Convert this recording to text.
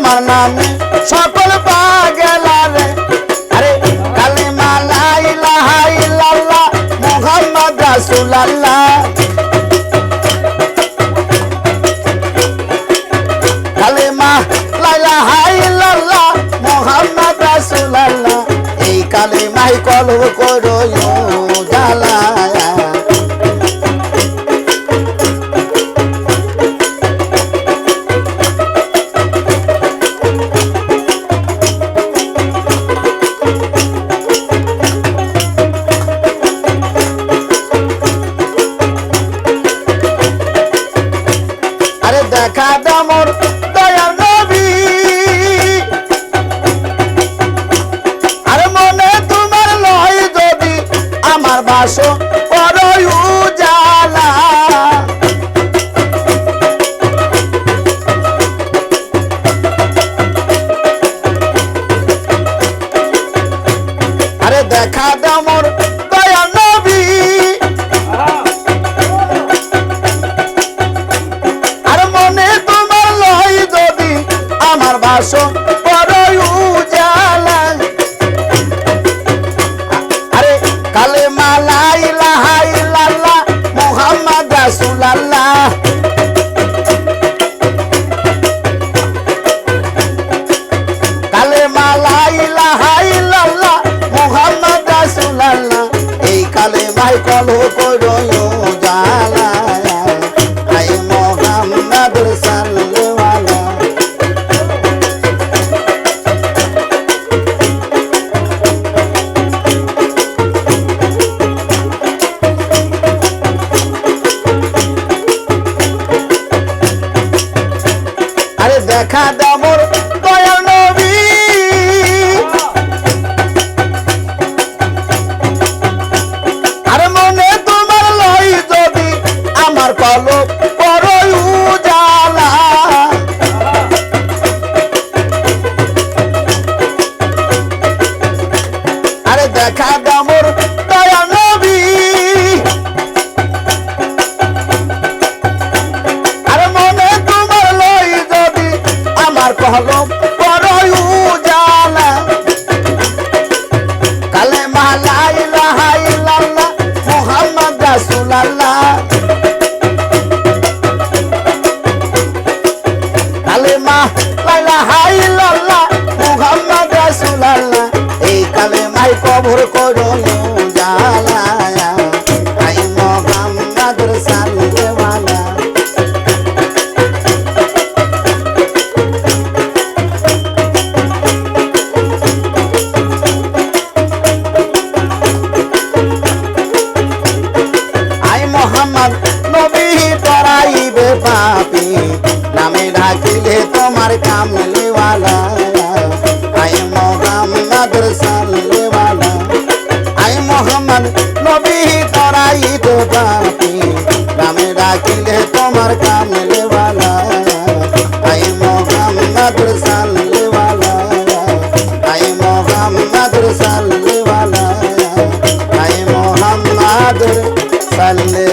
তোমার নামে সকল পাগলারে আরে কালিমা লা ইলাহা ইল্লাল্লাহ মুহাম্মদ রাসূলুল্লাহ কালিমা লা ইলাহা ইল্লাল্লাহ মুহাম্মদ রাসূলুল্লাহ এই কালিমাই কলব করো জালা দেখা দামর দয়ার নবী আর মনে তোমার লয় যদি আমার বাসো বড়ই উজালা আরে দেখা দামর দয়ার নবী বাসো বড়ই উজালা আরে কালেমা লা ইলাহা ইল্লাল্লাহ মুহাম্মদ রাসূলুল্লাহ কালেমা লা ইলাহা ইল্লাল্লাহ মুহাম্মদ রাসূলুল্লাহ এই কালেমাই কলহ করো জালা আই মুহাম্মদ রাসূলুল্লাহ দেখা দামর দয়ার নবী আর মনে তোমার লয় যদি আমার কলব বড়ই উজালা আরে দেখা দামর দয়ার নবী কলম বড়ই উজালা কালেমা লা ইলাহা ইল্লাল্লাহ মুহাম্মদ রাসূলুল্লাহ কালেমা লা ইলাহা ইল্লাল্লাহ মুহাম্মদ রাসূলুল্লাহ এই কালেমাই কবর করো জালা আই মুহাম্মদ রাসূলুল্লাহ মোহাম্মদ নবী তরাইবে পাপি নামে ডাকিলে তোমার কামলিওয়ালা আই মোহাম্মদ রাসূলুল্লাহ আই মোহাম্মদ নবী তরাইবে পাপি নামে ডাকিলে তোমার কামলিওয়ালা আই মোহাম্মদ রাসূলুল্লাহ আই মোহাম্মদ রাসূলুল্লাহ আই মোহাম্মদ সাল্লে